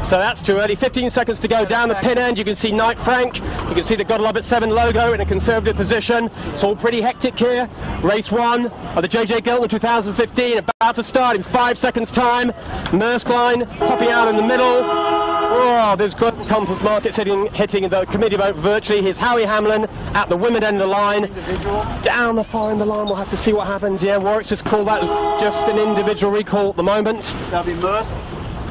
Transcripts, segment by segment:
So that's too early. 15 seconds to go down the pin end. You can see Knight Frank. You can see the Godlove 7 logo in a conservative position. It's all pretty hectic here. Race 1 of the JJ Giltinan 2015 about to start in 5 seconds time. Maersk line popping out in the middle. Oh, there's good compass markets hitting the committee boat virtually. Here's Howie Hamlin at the women end of the line. Individual. Down the far end of the line, we'll have to see what happens. Yeah, Warwick's just called that just an individual recall at the moment. That'll be Maersk.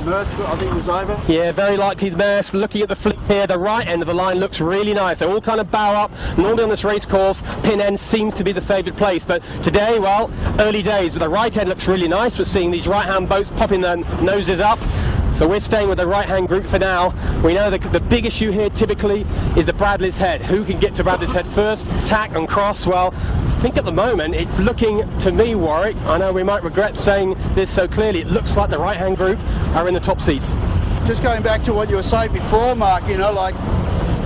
Maersk, I think, was over. Yeah, very likely the Maersk. Looking at the fleet here, the right end of the line looks really nice. They all kind of bow up. Normally on this race course, pin end seems to be the favoured place. But today, well, early days, but the right end looks really nice. We're seeing these right-hand boats popping their noses up. So we're staying with the right-hand group for now. We know the big issue here typically is the Bradley's Head. Who can get to Bradley's Head first, tack and cross? Well, I think at the moment it's looking to me, Warwick, I know we might regret saying this so clearly, it looks like the right-hand group are in the top seats. Just going back to what you were saying before, Mark, you know, like,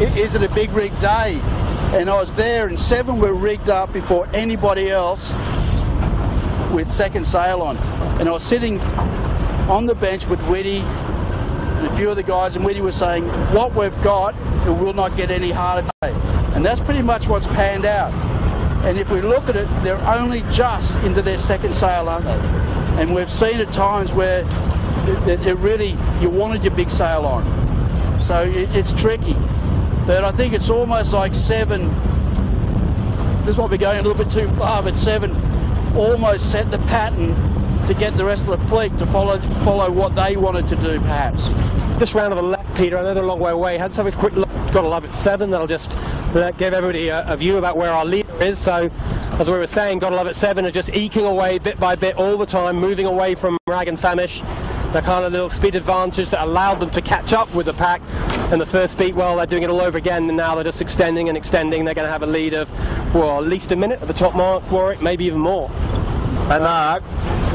is it a big rig day? And I was there and 7 were rigged up before anybody else with second sail on. And I was sitting on the bench with Whitty and a few of the guys, and Whitty was saying, what we've got, it will not get any harder today. And that's pretty much what's panned out. And if we look at it, they're only just into their second sail, aren't they? And we've seen at times where it really, you wanted your big sail on. So it's tricky. But I think it's almost like 7, this might be going a little bit too far, but 7 almost set the pattern to get the rest of the fleet to follow what they wanted to do, perhaps. Just round to the left, Peter, I know they're a long way away. Had some quick look, got to love it 7. That'll just give everybody a view about where our leader is. So, as we were saying, got to love it 7 are just eking away bit by bit all the time, moving away from Rag and Famish. The kind of little speed advantage that allowed them to catch up with the pack in the first beat. Well, they're doing it all over again, and now they're just extending and extending. They're going to have a lead of, well, at least a minute at the top mark, Warwick, maybe even more. And Mark,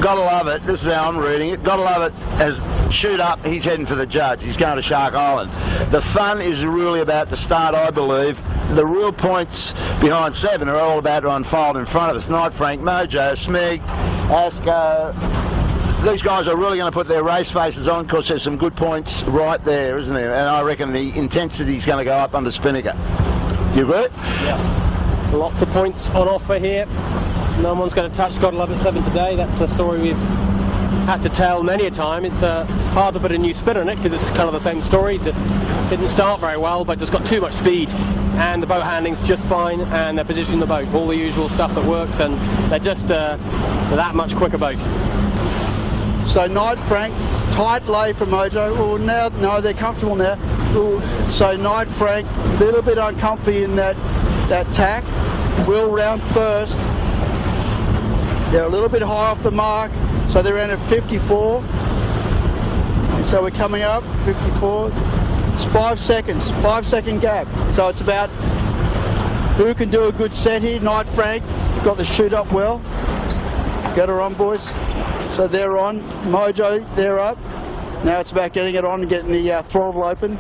gotta love it. This is how I'm reading it. Gotta love it. As shoot up, he's heading for the judge. He's going to Shark Island. The fun is really about to start, I believe. The real points behind 7 are all about to unfold in front of us. Night Frank, Mojo, Smig, Asco. These guys are really going to put their race faces on because there's some good points right there, isn't there? And I reckon the intensity is going to go up under Spinnaker. Do you agree? Yeah. Lots of points on offer here. No one's going to touch Gotta Love It 7 today. That's a story we've had to tell many a time. It's hard to put a new spin on it because it's kind of the same story. Just didn't start very well, but just got too much speed. And the boat handling's just fine, and they're positioning the boat. All the usual stuff that works, and they're just that much quicker boat. So Night Frank, tight lay for Mojo. Oh, now, no, they're comfortable now. Ooh, so Night Frank, a little bit uncomfy in that tack. Will round first. They're a little bit high off the mark, so they're in at 54. And so we're coming up, 54. It's 5 seconds, 5-second gap. So it's about who can do a good set here. Night Frank got the shoot up well. Get her on, boys. So they're on. Mojo, they're up. Now it's about getting it on and getting the throttle open.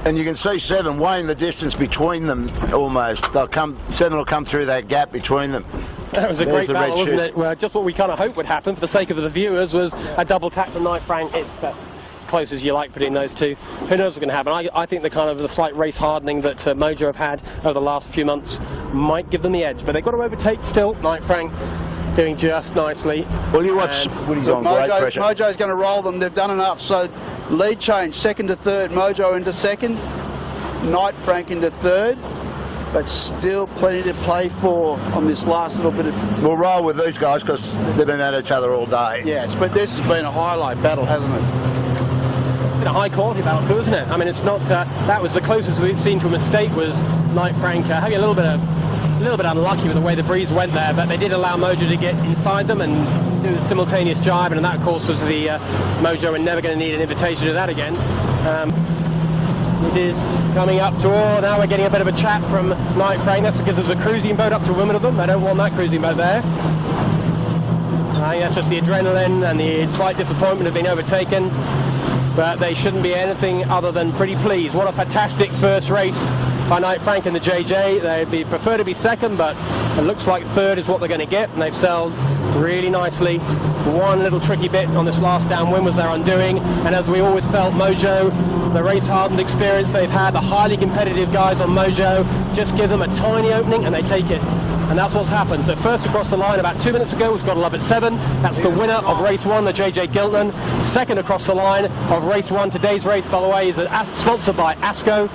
And you can see 7 weighing the distance between them almost. 7 will come through that gap between them. That was a great battle, wasn't it? Well, just what we kind of hoped would happen for the sake of the viewers was a double tap from Night Frank. It's best close as you like putting those two. Who knows what's going to happen? I think the slight race hardening that Mojo have had over the last few months might give them the edge, but they've got to overtake still. Night Frank doing just nicely. Well, you watch Woody's on great pressure. Mojo's going to roll them. They've done enough. So lead change, 2nd to 3rd. Mojo into 2nd. Night Frank into 3rd. But still plenty to play for on this last little bit of... We'll roll with these guys because they've been at each other all day. Yes, but this has been a highlight battle, hasn't it? Been a high quality battle too, isn't it? I mean, it's not... that was the closest we've seen to a mistake was Night Frank having a little bit unlucky with the way the breeze went there, but they did allow Mojo to get inside them and do the simultaneous jibe, and that, of course, was the Mojo, and never going to need an invitation to do that again. It is coming up to now we're getting a bit of a chat from Night Frank. That's because there's a cruising boat up to women of them. They don't want that cruising boat there. I think that's just the adrenaline and the slight disappointment of being overtaken. But they shouldn't be anything other than pretty pleased. What a fantastic first race by Night Frank and the JJ. They'd prefer to be 2nd, but it looks like 3rd is what they're going to get, and they've sailed really nicely. One little tricky bit on this last downwind was their undoing, and as we always felt, Mojo, the race hardened experience they've had, the highly competitive guys on Mojo, just give them a tiny opening and they take it. And that's what's happened. So first across the line about 2 minutes ago was Gotta Love It 7. That's the winner of race 1, the JJ Giltinan. 2nd across the line of race 1. Today's race, by the way, is sponsored by ASCO.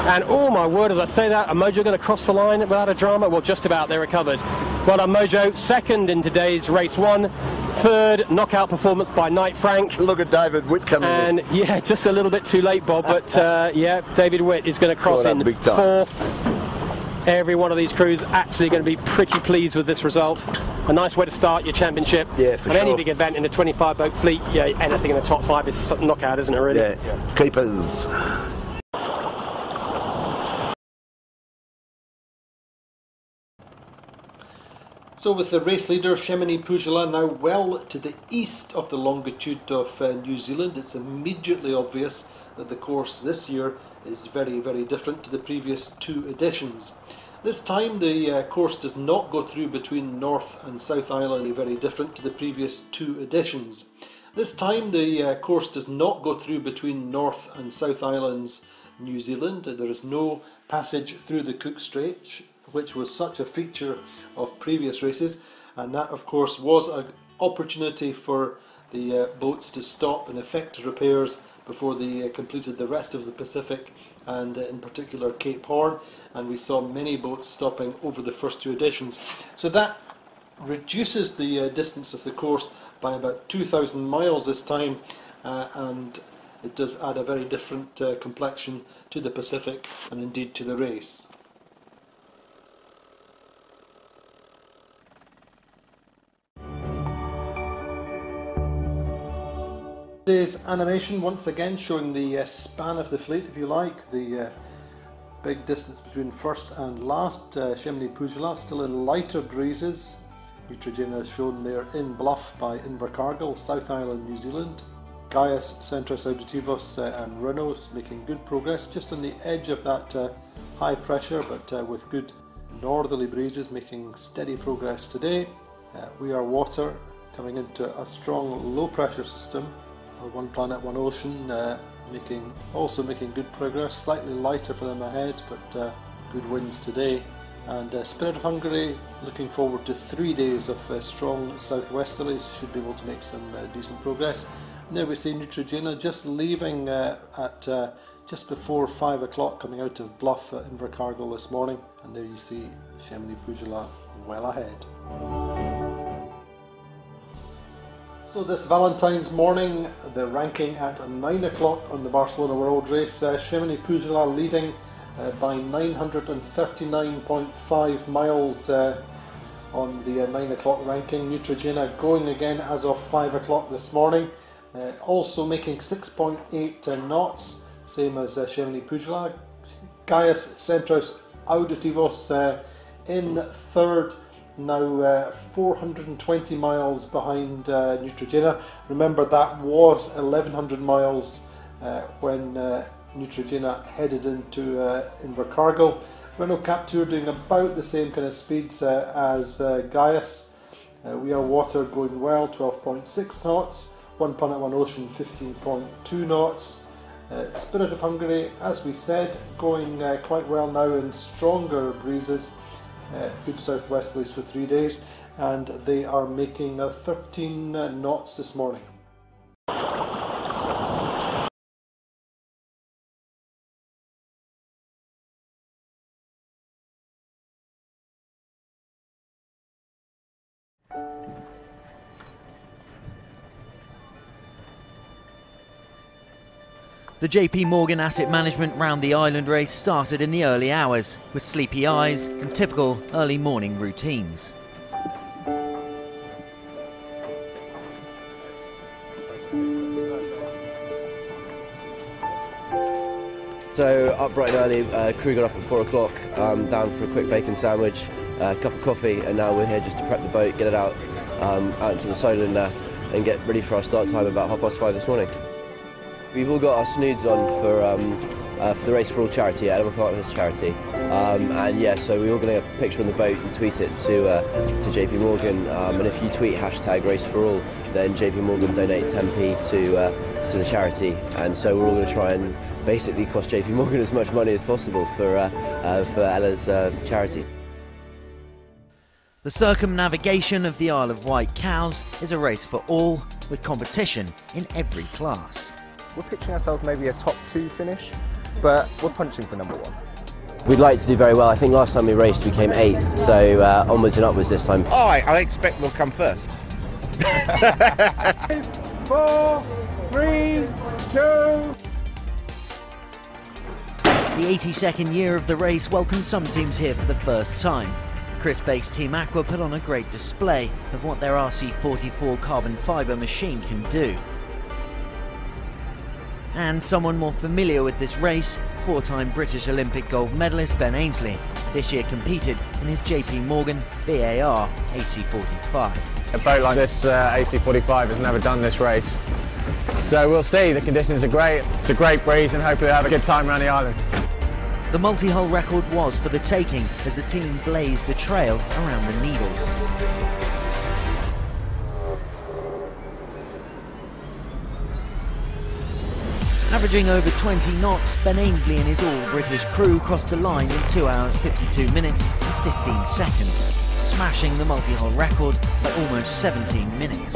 And oh my word, as I say that, are Mojo going to cross the line without a drama? Well, just about, they recovered. Well done, Mojo. 2nd in today's race 1. 3rd knockout performance by Night Frank. Look at David Witt coming in. And yeah, just a little bit too late, Bob, but yeah, David Witt is going to cross in 4th. Every one of these crews actually going to be pretty pleased with this result. A nice way to start your championship. Yeah, for sure. Any big event in a 25 boat fleet, yeah, anything in the top 5 is knockout, isn't it, really? Yeah. Keepers. So with the race leader Chamonix Pujala now well to the east of the longitude of New Zealand, it's immediately obvious that the course this year is very, very different to the previous 2 editions. This time the course does not go through between North and South Island, very different to the previous 2 editions. This time the course does not go through between North and South Islands, New Zealand. There is no passage through the Cook Strait, which was such a feature of previous races, and that of course was an opportunity for the boats to stop and effect repairs before they completed the rest of the Pacific, and in particular Cape Horn, and we saw many boats stopping over the first two editions. So that reduces the distance of the course by about 2,000 miles this time, and it does add a very different complexion to the Pacific and indeed to the race. Today's animation once again showing the span of the fleet, if you like, the big distance between first and last. Chamonix Pujola still in lighter breezes. Neutrogena is shown there in Bluff by Invercargill, South Island, New Zealand. Gaius, Centros Auditivos and Renault making good progress, just on the edge of that high pressure, but with good northerly breezes, making steady progress today. We Are Water coming into a strong low pressure system. One Planet, One Ocean also making good progress, slightly lighter for them ahead, but good winds today. And Spirit of Hungary looking forward to 3 days of strong southwesterlies, should be able to make some decent progress. And there we see Neutrogena just leaving at just before 5 o'clock, coming out of Bluff at Invercargill this morning, and there you see Chamonix Pujola well ahead. So this Valentine's morning, the ranking at 9 o'clock on the Barcelona World Race, Chamonix Pujola leading by 939.5 miles on the 9 o'clock ranking. Neutrogena going again as of 5 o'clock this morning, also making 6.8 knots, same as Chamonix Pujola. Gaius, Centros Auditivos in third, now 420 miles behind Neutrogena. Remember, that was 1100 miles when Neutrogena headed into Invercargill. Renault Captur doing about the same kind of speeds as Gaius. We Are Water going well, 12.6 knots. One Planet, One Ocean, 15.2 knots. Spirit of Hungary, as we said, going quite well now in stronger breezes. Good southwesterlies for 3 days, and they are making 13 knots this morning. The JP Morgan Asset Management Round the Island race started in the early hours, with sleepy eyes and typical early morning routines. So up bright and early, crew got up at 4 o'clock, down for a quick bacon sandwich, a cup of coffee, and now we're here just to prep the boat, get it out into the Solent and get ready for our start time about 5:30 this morning. We've all got our snoods on for the Race for All charity, Adam McCartney's charity, and yeah, so we're all going to get a picture on the boat and tweet it to JP Morgan, and if you tweet hashtag Race for All, then JP Morgan donate 10p to the charity, and so we're all going to try and basically cost JP Morgan as much money as possible for Ella's charity. The circumnavigation of the Isle of White Cows is a race for all, with competition in every class. We're pitching ourselves maybe a top 2 finish, but we're punching for number 1. We'd like to do very well. I think last time we raced we came 8th, so onwards and upwards this time. Oh, I expect we'll come first. 5, 4, 3, 2... The 82nd year of the race welcomed some teams here for the first time. Chris Bake's Team Aqua put on a great display of what their RC44 carbon fibre machine can do. And someone more familiar with this race, 4-time British Olympic gold medalist Ben Ainsley, this year competed in his JP Morgan BAR AC45. A boat like this AC45 has never done this race, so we'll see. The conditions are great, it's a great breeze, and hopefully we'll have a good time around the island. The multi-hull record was for the taking as the team blazed a trail around the Needles. Averaging over 20 knots, Ben Ainsley and his all-British crew crossed the line in 2 hours 52 minutes and 15 seconds, smashing the multi-hull record by almost 17 minutes.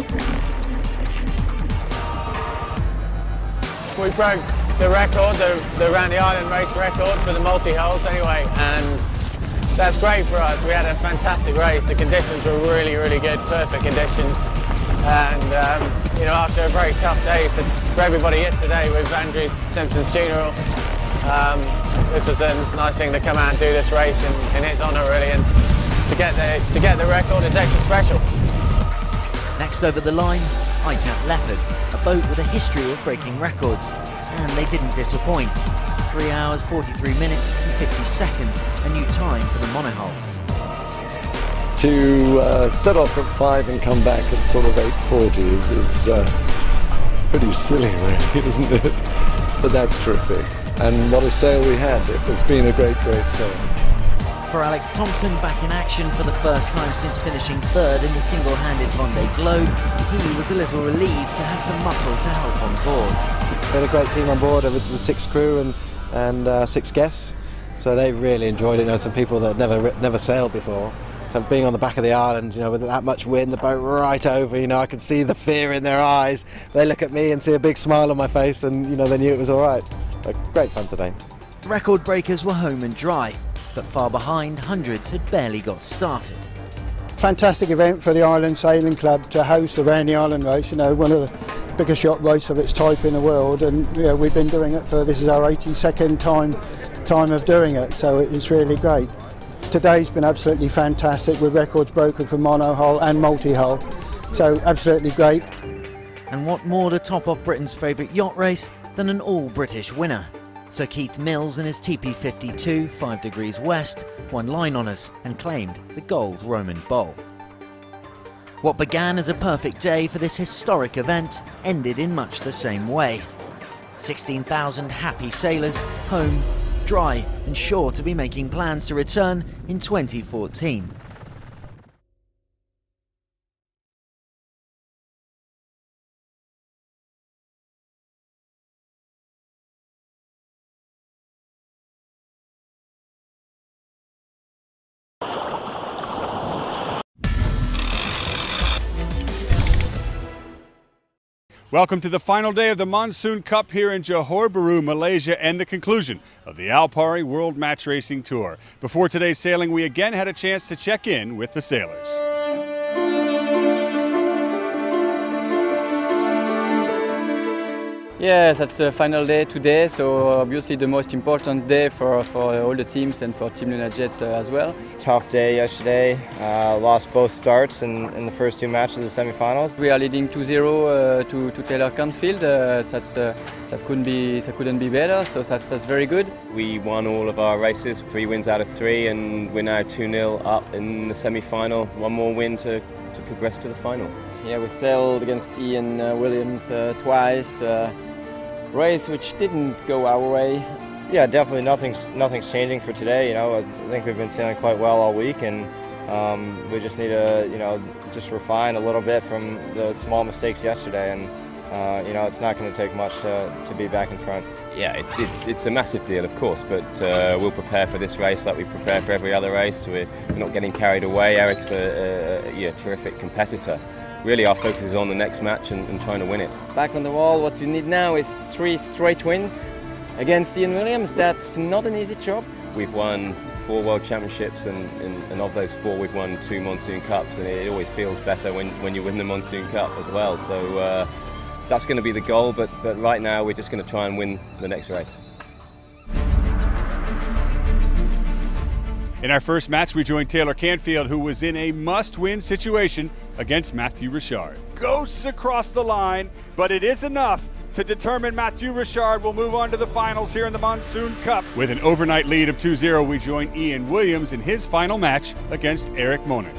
We broke the record, the Round the Island race record for the multi-hulls anyway, and that's great for us. We had a fantastic race. The conditions were really, really good, perfect conditions. And you know, after a very tough day for everybody yesterday with Andrew Simpson's funeral, this was a nice thing to come out and do this race in his honour, really, and to get the record is extra special. Next over the line, ICAT Leopard, a boat with a history of breaking records, and they didn't disappoint. 3 hours 43 minutes and 50 seconds, a new time for the monohulls. To set off at 5 and come back at sort of 8:40 is pretty silly, really, isn't it? But that's terrific. And what a sail we had. It's been a great, great sail. For Alex Thompson, back in action for the first time since finishing third in the single-handed Vendée Globe, he was a little relieved to have some muscle to help on board. We had a great team on board with 6 crew and 6 guests, so they really enjoyed it. You know, some people that never sailed before. So being on the back of the island, you know, with that much wind, the boat right over, you know, I could see the fear in their eyes. They look at me and see a big smile on my face, and you know, they knew it was all right. But great fun today. Record breakers were home and dry, but far behind, hundreds had barely got started. Fantastic event for the Island Sailing Club to host the Round the Island race, you know, one of the biggest yacht race of its type in the world, and you know, we've been doing it for, this is our 82nd time of doing it, so it's really great. Today's been absolutely fantastic with records broken for monohull and multi-hull, so absolutely great. And what more to top off Britain's favourite yacht race than an all-British winner? Sir Keith Mills and his TP52 5 degrees west won line honours and claimed the gold Roman bowl. What began as a perfect day for this historic event ended in much the same way. 16,000 happy sailors, home, dry and sure to be making plans to return in 2014. Welcome to the final day of the Monsoon Cup here in Johor Bahru, Malaysia, and the conclusion of the Alpari World Match Racing Tour. Before today's sailing, we again had a chance to check in with the sailors. Yes, that's the final day today, so obviously the most important day for all the teams and for Team Luna Jets as well. Tough day yesterday, lost both starts in the first 2 matches of the semi-finals. We are leading 2-0 to Taylor Canfield, that couldn't be better, so that's very good. We won all of our races, 3 wins out of 3, and we're now 2-0 up in the semi-final. 1 more win to progress to the final. Yeah, we sailed against Ian Williams twice. Race which didn't go our way. Yeah, definitely nothing's changing for today. You know, I think we've been sailing quite well all week, and we just need to, you know, just refine a little bit from the small mistakes yesterday, and you know, it's not going to take much to be back in front. Yeah, it's a massive deal, of course, but we'll prepare for this race like we prepare for every other race. We're not getting carried away. Eric's a terrific competitor. Really, our focus is on the next match and trying to win it. Back on the wall, what we need now is 3 straight wins against Ian Williams. That's not an easy job. We've won 4 World Championships, and of those 4 we've won 2 Monsoon Cups, and it always feels better when you win the Monsoon Cup as well. So that's going to be the goal, but right now we're just going to try and win the next race. In our first match, we joined Taylor Canfield, who was in a must-win situation against Matthew Richard. Ghosts across the line, but it is enough to determine Matthew Richard will move on to the finals here in the Monsoon Cup. With an overnight lead of 2-0, we join Ian Williams in his final match against Eric Monin.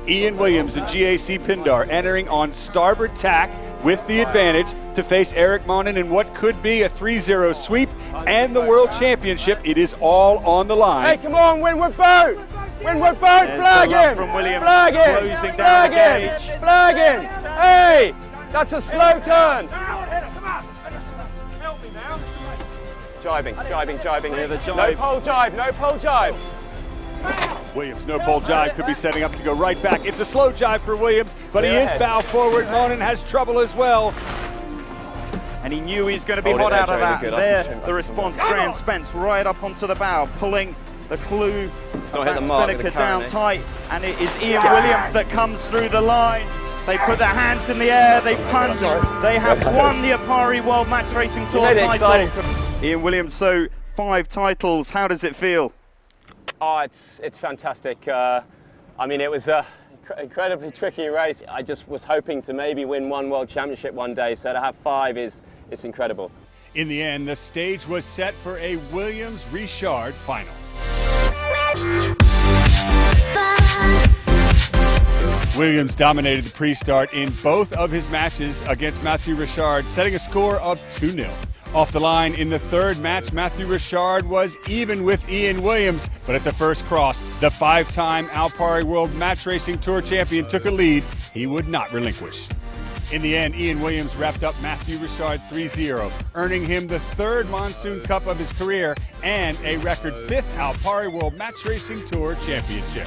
Ian Williams and GAC Pindar entering on starboard tack with the advantage to face Eric Monin in what could be a 3-0 sweep and the World Championship. It is all on the line. Hey, come on, windward boat! Windward boat, flag in! From Williams, flag in! closing down the gauge. Flag in! Hey, that's a slow turn. Jibing. Clear the jibe. No pole jibe, no pole jibe. Williams, no pole jibe, could be setting up to go right back. It's a slow jibe for Williams, but he is bow forward. Monin has trouble as well. And he knew he was going to be hot out of that. There, the response, Graham Spence right up onto the bow, pulling the clue of that spinnaker down tight. And it is Ian Williams that comes through the line. They put their hands in the air, they punch. They have won the APARI World Match Racing Tour title. Ian Williams, so 5 titles. How does it feel? Oh, it's fantastic. I mean, it was an incredibly tricky race. I just was hoping to maybe win 1 World Championship one day, so to have 5 it's incredible. In the end, the stage was set for a Williams-Richard final. Williams dominated the pre-start in both of his matches against Matthew Richard, setting a score of 2-0. Off the line in the third match, Matthew Richard was even with Ian Williams, but at the first cross, the 5-time APARI World Match Racing Tour champion took a lead he would not relinquish. In the end, Ian Williams wrapped up Matthew Richard 3-0, earning him the 3rd Monsoon Cup of his career and a record 5th APARI World Match Racing Tour championship.